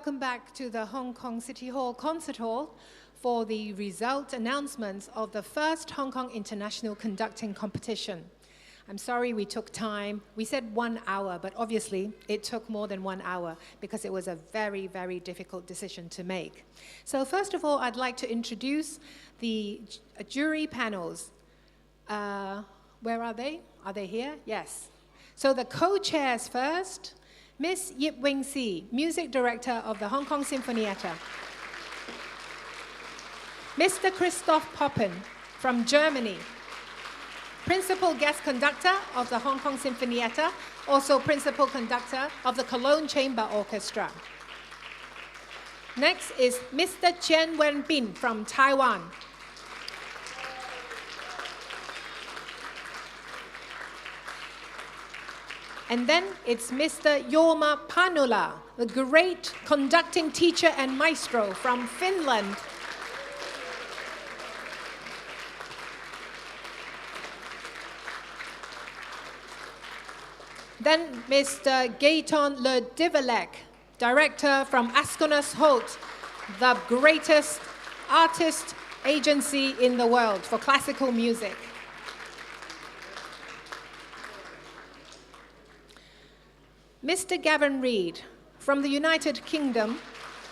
welcome back to the Hong Kong City Hall Concert Hall for the result announcements of the first Hong Kong International Conducting Competition. I'm sorry we took time. We said 1 hour, but obviously it took more than 1 hour because it was a very, very difficult decision to make. So first of all, I'd like to introduce the jury panels. Where are they? Are they here? Yes. So the co-chairs first. Miss Yip Wing Si, Music Director of the Hong Kong Sinfonietta. Mr. Christoph Poppen from Germany, Principal Guest Conductor of the Hong Kong Sinfonietta, also Principal Conductor of the Cologne Chamber Orchestra. Next is Mr. Chen Wenbin from Taiwan. And then it's Mr. Jorma Panula, the great conducting teacher and maestro from Finland. Then Mr. Gaeton Le Divelec, director from Asconnus Holt, the greatest artist agency in the world for classical music. Mr. Gavin Reid, from the United Kingdom,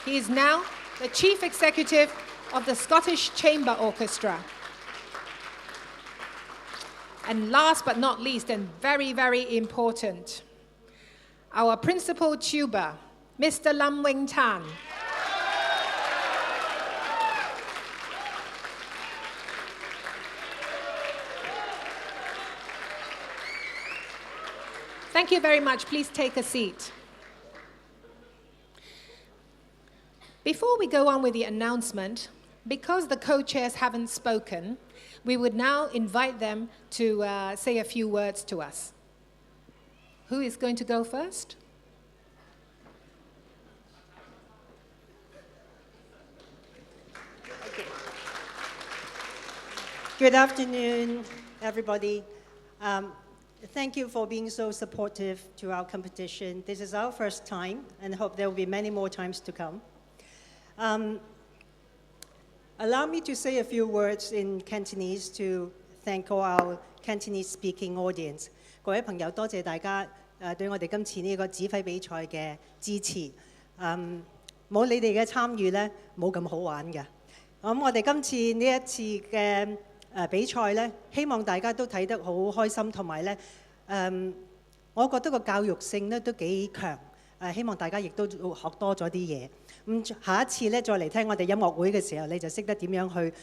he is now the Chief Executive of the Scottish Chamber Orchestra. And last but not least, and very, very important, our Principal Tuba, Mr. Lam Wing Tan. Thank you very much. Please take a seat. Before we go on with the announcement, because the co-chairs haven't spoken, we would now invite them to say a few words to us. Who is going to go first? Okay. Good afternoon, everybody. Thank you for being so supportive to our competition. This is our first time, and I hope there will be many more times to come. Allow me to say a few words in Cantonese to thank all our Cantonese-speaking audience. 各位朋友，多謝大家對我哋今次呢個指揮比賽嘅支持。冇你哋嘅參與咧，冇咁好玩嘅。咁我哋今次呢一次嘅比賽咧，希望大家都睇得好開心，同埋咧，我覺得個教育性咧都幾強。希望大家亦都學多咗啲嘢。咁下一次咧，再嚟聽我哋音樂會嘅時候，你就識得點樣去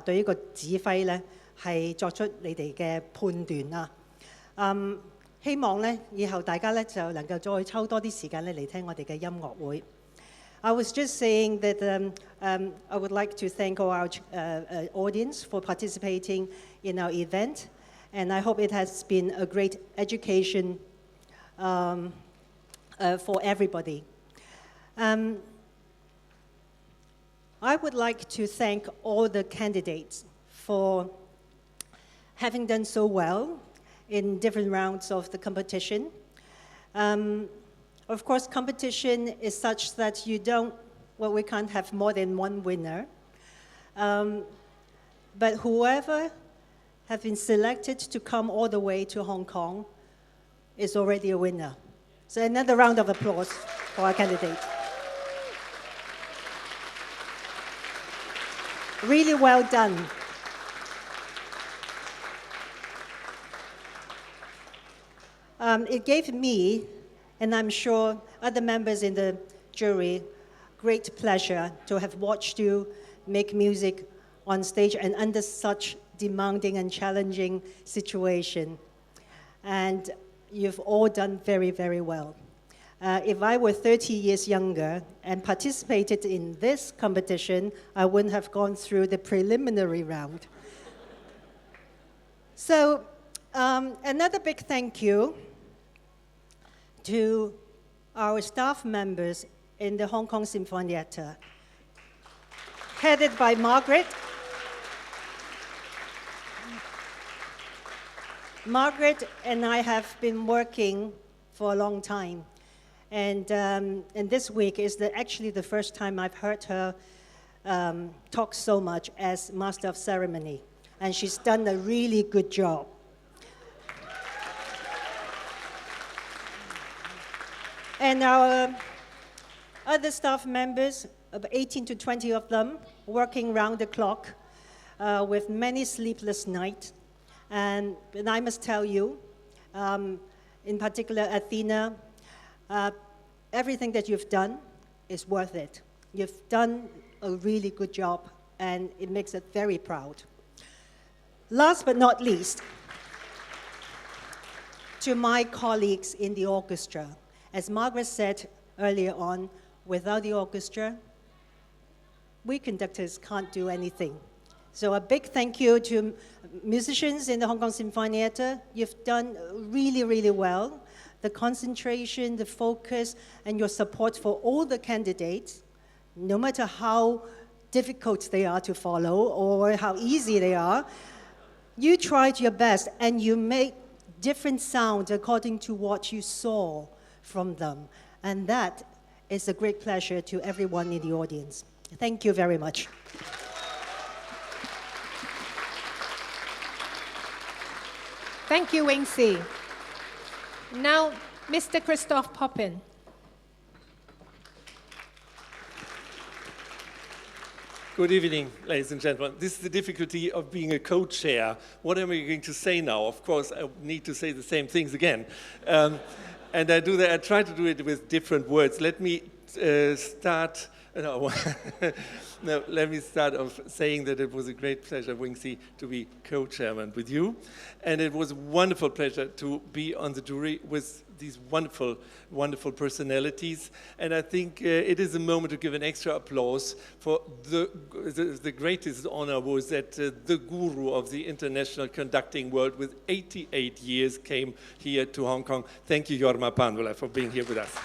對呢個指揮咧係作出你哋嘅判斷啦。希望咧以後大家咧就能夠再抽多啲時間咧嚟聽我哋嘅音樂會。I was just saying that I would like to thank all our audience for participating in our event, and I hope it has been a great education for everybody. I would like to thank all the candidates for having done so well in different rounds of the competition. Of course, competition is such that we can't have more than one winner. But whoever have been selected to come all the way to Hong Kong is already a winner. So another round of applause for our candidate. Really well done. It gave me, and I'm sure other members in the jury, great pleasure to have watched you make music on stage and under such demanding and challenging situation. And you've all done very, very well. If I were 30 years younger and participated in this competition, I wouldn't have gone through the preliminary round. So another big thank you to our staff members in the Hong Kong Sinfonietta, headed by Margaret. Margaret and I have been working for a long time, And this week is actually the first time I've heard her talk so much as Master of Ceremony. And she's done a really good job. And our other staff members, about 18 to 20 of them, working round the clock with many sleepless nights. And I must tell you, in particular, Athena, everything that you've done is worth it. You've done a really good job, and it makes us very proud. Last but not least, to my colleagues in the orchestra. As Margaret said earlier on, without the orchestra, we conductors can't do anything. So a big thank you to musicians in the Hong Kong Sinfonietta. You've done really, really well. The concentration, the focus, and your support for all the candidates, no matter how difficult they are to follow or how easy they are, you tried your best and you made different sounds according to what you saw from them. And that is a great pleasure to everyone in the audience. Thank you very much. Thank you, Wing-Si. Now, Mr. Christoph Poppin. Good evening, ladies and gentlemen. This is the difficulty of being a co-chair. What am I going to say now? Of course, I need to say the same things again. And I do that. I try to do it with different words. Let me start. No, no, let me start off saying that it was a great pleasure, Wing-Si, to be co-chairman with you. And it was a wonderful pleasure to be on the jury with these wonderful, wonderful personalities. And I think it is a moment to give an extra applause for the greatest honor was that the guru of the international conducting world with 88 years came here to Hong Kong. Thank you, Jorma Panvola, for being here with us.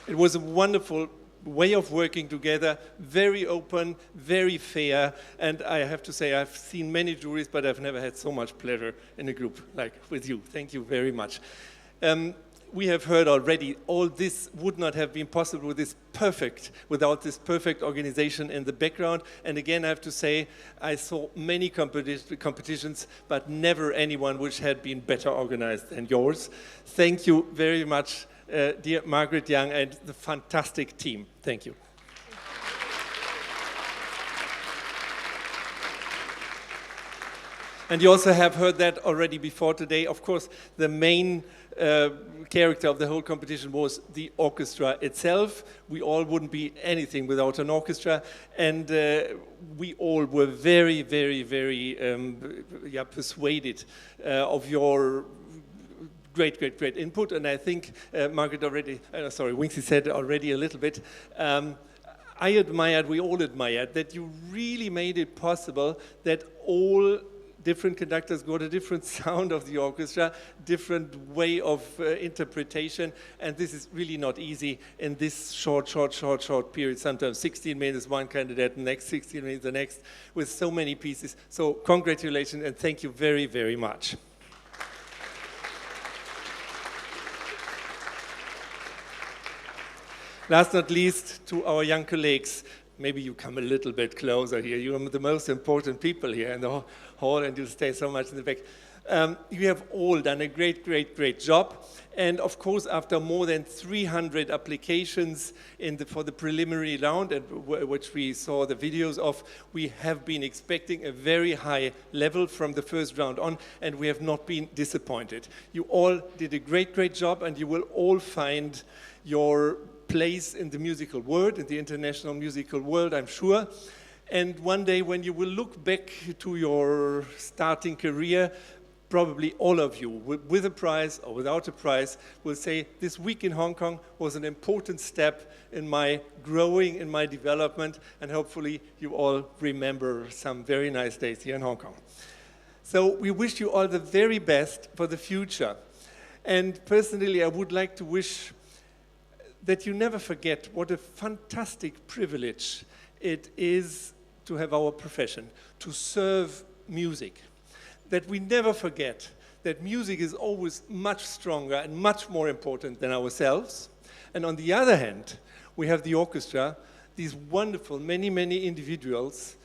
It was a wonderful way of working together, very open, very fair, and I have to say I've seen many juries, but I've never had so much pleasure in a group like with you. Thank you very much. We have heard already, all this would not have been possible without this perfect organization in the background. And again, I have to say, I saw many competitions, but never anyone which had been better organized than yours. Thank you very much, dear Margaret Young and the fantastic team. Thank you. And you also have heard that already before today. Of course, the main character of the whole competition was the orchestra itself. We all wouldn't be anything without an orchestra. And we all were very, very, very persuaded of your great input, and I think Margaret already, Wing-Si said already a little bit. We all admired that you really made it possible that all different conductors got a different sound of the orchestra, different way of interpretation, and this is really not easy in this short period. Sometimes 16 minutes one candidate, the next 16 minutes the next, with so many pieces. So congratulations and thank you very, very much. Last but not least, to our young colleagues, maybe you come a little bit closer here. You are the most important people here in the hall and you stay so much in the back. You have all done a great job. And of course, after more than 300 applications for the preliminary round, which we saw the videos of, we have been expecting a very high level from the first round on, and we have not been disappointed. You all did a great job, and you will all find your place in the musical world, in the international musical world, I'm sure. And one day when you will look back to your starting career, probably all of you, with a prize or without a prize, will say, this week in Hong Kong was an important step in my growing, in my development, and hopefully you all remember some very nice days here in Hong Kong. So we wish you all the very best for the future. And personally, I would like to wish that you never forget what a fantastic privilege it is to have our profession, to serve music. that we never forget that music is always much stronger and much more important than ourselves. And on the other hand, we have the orchestra, these wonderful, many, many individuals,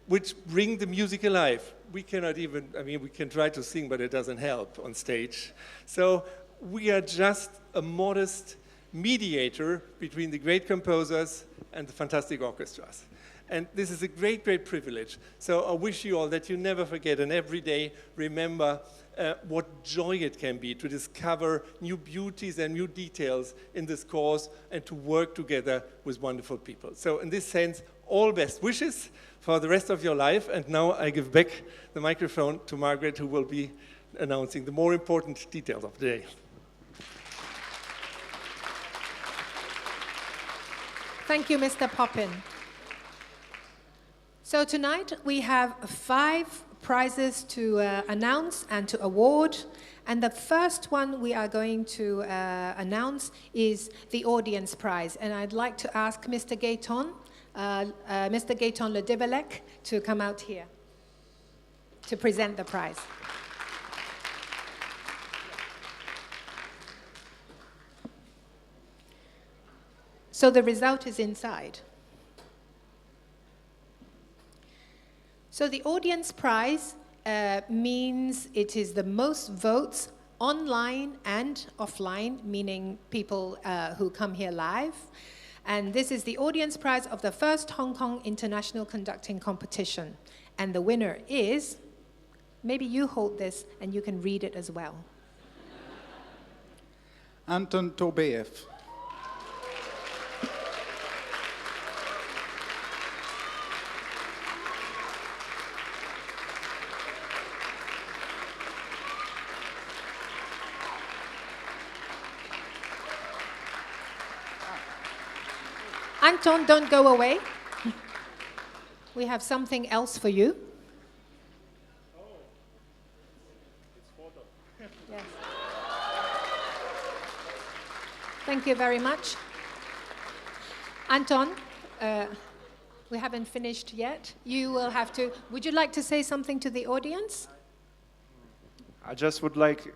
which bring the music alive. We cannot even, I mean, we can try to sing, but it doesn't help on stage. So we are just a modest mediator between the great composers and the fantastic orchestras. And this is a great, great privilege. So I wish you all that you never forget and every day remember what joy it can be to discover new beauties and new details in this course and to work together with wonderful people. So in this sense, all best wishes for the rest of your life. And now I give back the microphone to Margaret, who will be announcing the more important details of the day. Thank you, Mr. Poppin. So tonight we have 5 prizes to announce and to award. And the first one we are going to announce is the audience prize. And I'd like to ask Mr. Gaeton, Mr. Gaeton Le Develec, to come out here to present the prize. So the result is inside. So the audience prize means it is the most votes online and offline, meaning people who come here live. And this is the audience prize of the first Hong Kong International Conducting Competition. And the winner is, maybe you hold this and you can read it as well. Anton Torbeev. Anton, don't go away. We have something else for you. Oh, it's photo. Yes. Thank you very much. Anton, we haven't finished yet. You will have to, would you like to say something to the audience? I just would like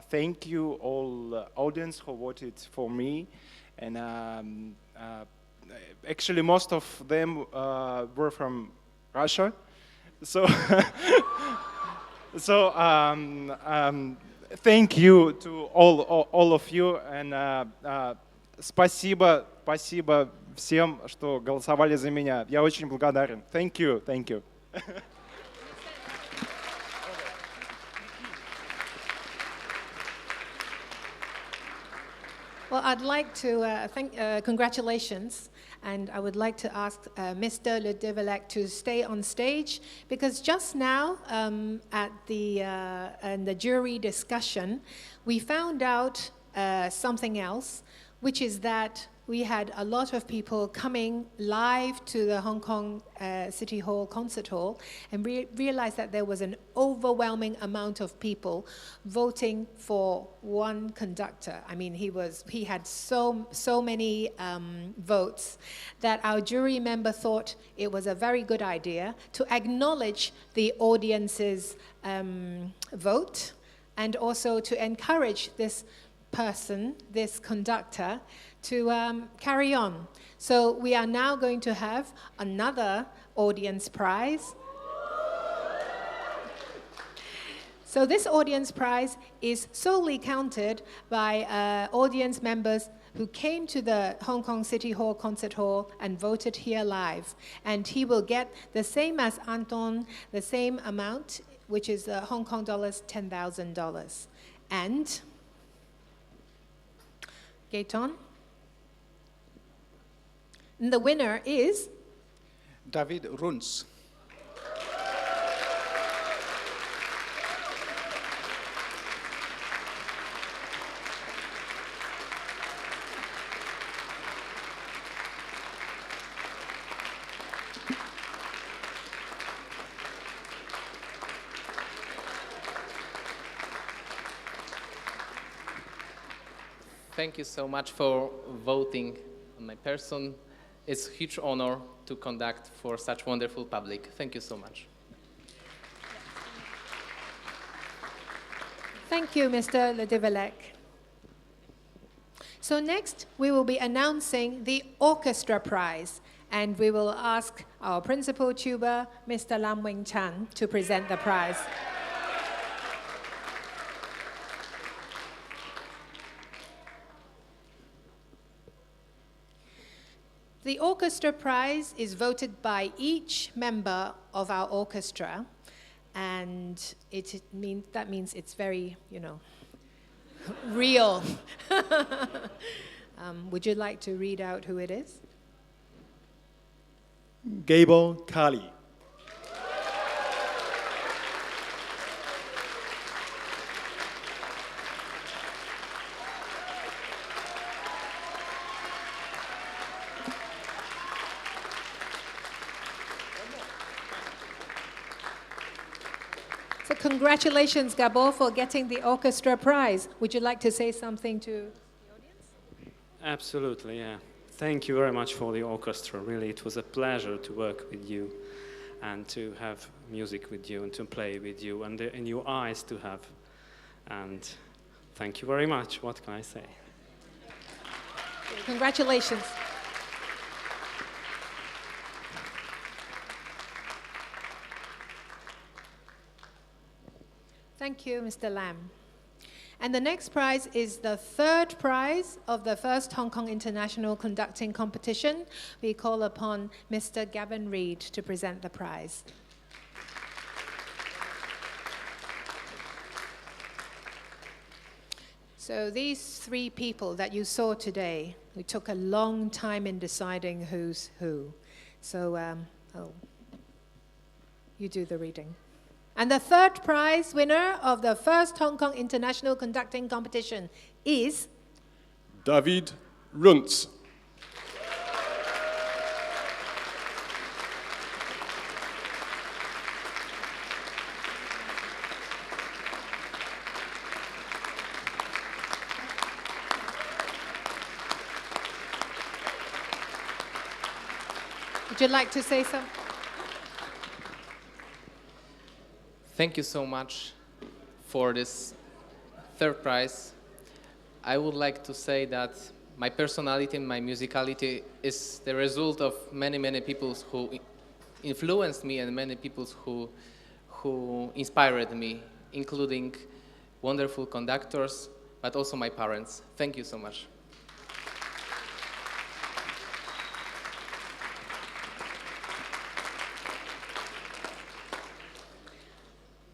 thank you all audience who voted for me, and actually most of them were from Russia, so thank you to all of you, and спасибо всем, что голосовали за меня. Я очень благодарен. Thank you. Well, I'd like to congratulations, and I would like to ask Mr. Le Develec to stay on stage, because just now at the jury discussion, we found out something else, which is that we had a lot of people coming live to the Hong Kong City Hall Concert Hall and realized that there was an overwhelming amount of people voting for one conductor. I mean, he had so many votes that our jury member thought it was a very good idea to acknowledge the audience's vote and also to encourage this person, this conductor, to carry on. So we are now going to have another audience prize. So this audience prize is solely counted by audience members who came to the Hong Kong City Hall Concert Hall and voted here live. And he will get the same as Anton, the same amount, which is Hong Kong dollars, $10,000. And Gaeton? And the winner is? Dawid Runtz. Thank you so much for voting on my person. It's a huge honor to conduct for such wonderful public. Thank you so much. Thank you, Mr. Ledivelek. So next, we will be announcing the Orchestra Prize, and we will ask our principal tuba, Mr. Lam Wing Chan, to present the prize. The Orchestra Prize is voted by each member of our orchestra, and that means it's very, real. Would you like to read out who it is? Gabor Kali. So congratulations, Gabor, for getting the Orchestra Prize. Would you like to say something to the audience? Absolutely, yeah. Thank you very much for the orchestra. Really, it was a pleasure to work with you and to have music with you and to play with you and in your eyes to have. And thank you very much. What can I say? Congratulations. Thank you, Mr. Lam. And the next prize is the third prize of the first Hong Kong International Conducting Competition. We call upon Mr. Gavin Reid to present the prize. So these three people that you saw today, we took a long time in deciding who's who. So, you do the reading. And the third prize winner of the first Hong Kong International Conducting Competition is Dawid Runtz. Would you like to say something? Thank you so much for this third prize. I would like to say that my personality and my musicality is the result of many, many people who influenced me and many people who inspired me, including wonderful conductors, but also my parents. Thank you so much.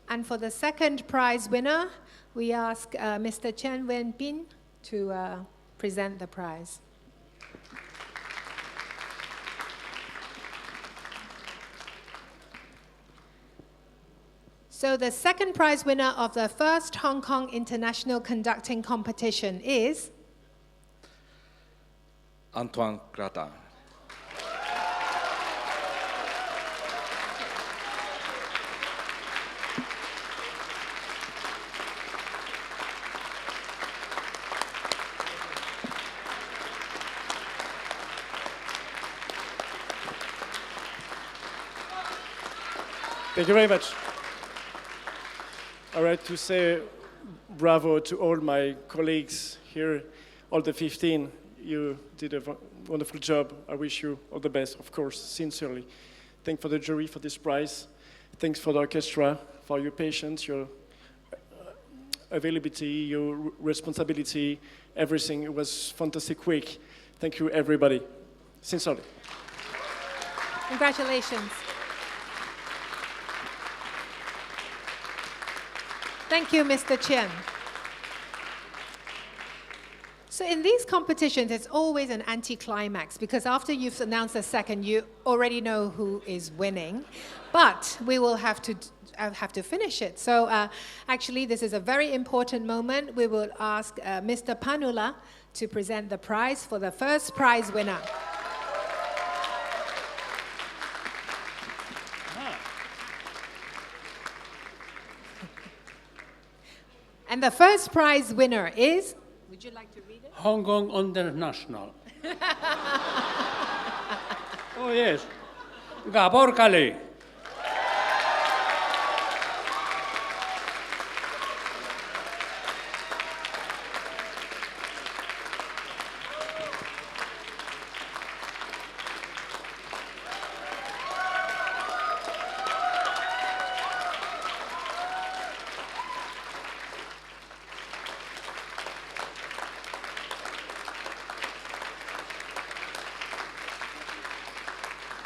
And for the second prize winner, we ask Mr. Chen Wen-bin to present the prize. So the second prize winner of the first Hong Kong International Conducting Competition is Antoine Glatard. Thank you very much. All right, to say bravo to all my colleagues here, all the 15. You did a wonderful job. I wish you all the best, of course, sincerely. Thanks for the jury for this prize. Thanks for the orchestra, for your patience, your availability, your responsibility, everything. It was fantastic week. Thank you, everybody. Sincerely. Congratulations. Thank you, Mr. Chen. So in these competitions, it's always an anticlimax because after you've announced the second, you already know who is winning. But we will have to finish it. So actually, this is a very important moment. We will ask Mr. Panula to present the prize for the first prize winner. And the first prize winner is, would you like to read it? Hong Kong International. Oh, yes. Gabor Kali.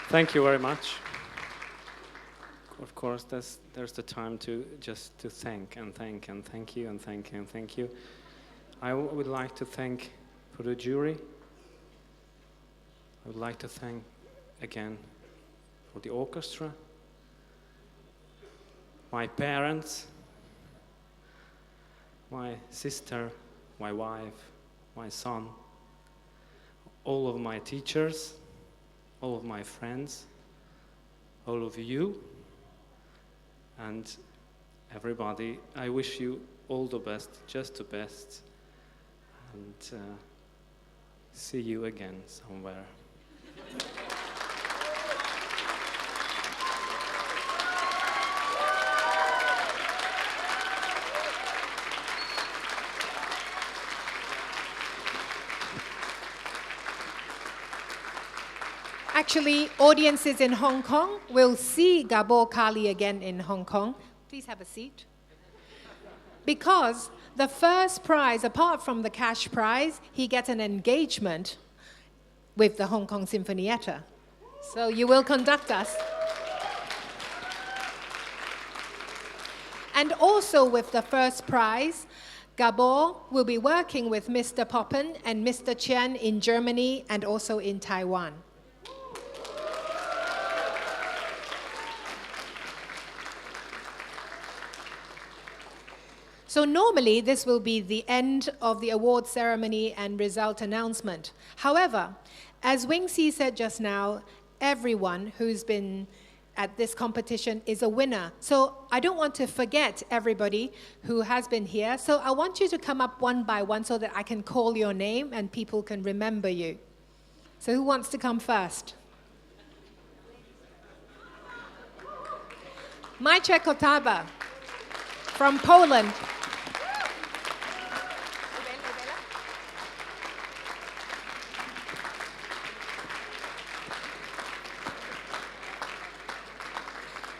Thank you very much. Of course, there's the time to just to thank and thank and thank you and thank you and thank you. I would like to thank for the jury. I would like to thank again for the orchestra, my parents, my sister, my wife, my son, all of my teachers, all of my friends, all of you, and everybody. I wish you all the best, just the best, and see you again somewhere. Actually, audiences in Hong Kong will see Gabor Kali again in Hong Kong. Please have a seat. Because the first prize, apart from the cash prize, he gets an engagement with the Hong Kong Sinfonietta. So you will conduct us. And also with the first prize, Gabor will be working with Mr. Poppen and Mr. Chen in Germany and also in Taiwan. So normally this will be the end of the award ceremony and result announcement. However, as Wing Si said just now, everyone who's been at this competition is a winner. So I don't want to forget everybody who has been here. So I want you to come up one by one so that I can call your name and people can remember you. So who wants to come first? Maciej Kotaba from Poland.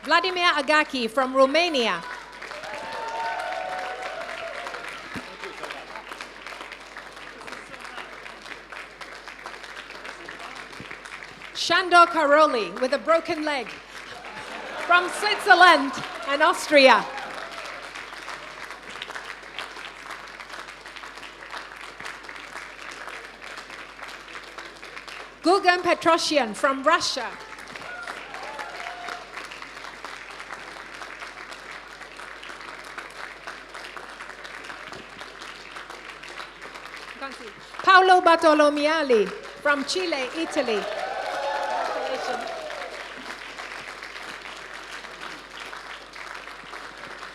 Vladimir Agaki from Romania. Shandor Karoli with a broken leg from Switzerland and Austria. Gugan Petrosyan from Russia. Paolo Bartolomiali from Chile, Italy.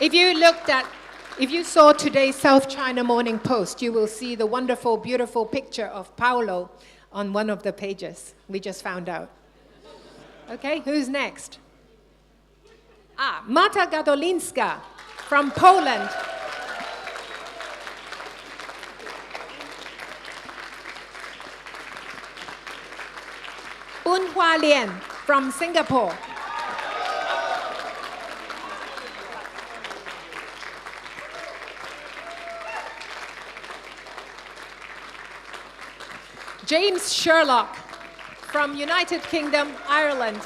If you saw today's South China Morning Post, you will see the wonderful, beautiful picture of Paolo on one of the pages. We just found out. Okay, who's next? Marta Gadolinska from Poland. Un Hua Lian from Singapore. James Sherlock from United Kingdom, Ireland.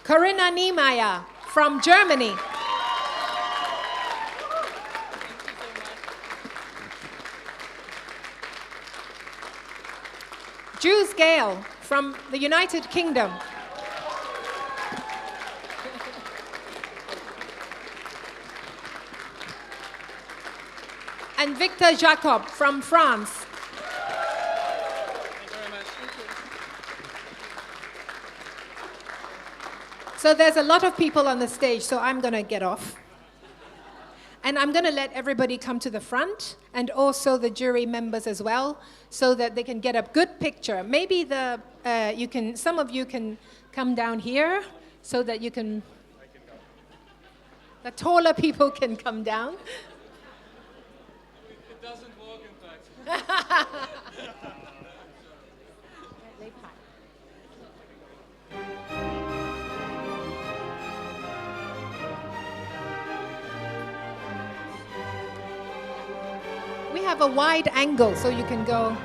Corinna Niemeyer from Germany. Jules Gale from the United Kingdom. And Victor Jacob from France. Thank you very much. So there's a lot of people on the stage, so I'm going to get off. And I'm going to let everybody come to the front, and also the jury members as well, so that they can get a good picture. Maybe some of you can come down here, so that you can. The taller people can come down. It doesn't work, in fact. a wide angle so you can go.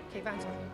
Okay, Anton.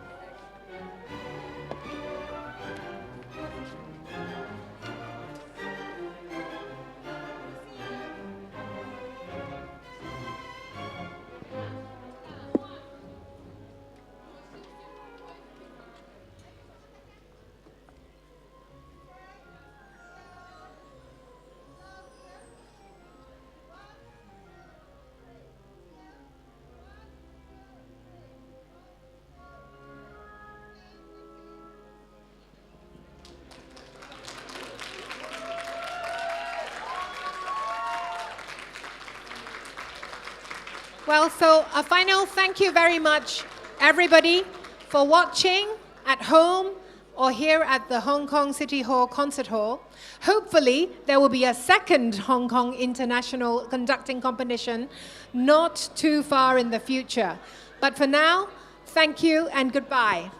Well, so a final thank you very much, everybody, for watching at home or here at the Hong Kong City Hall Concert Hall. Hopefully, there will be a second Hong Kong International Conducting Competition not too far in the future. But for now, thank you and goodbye.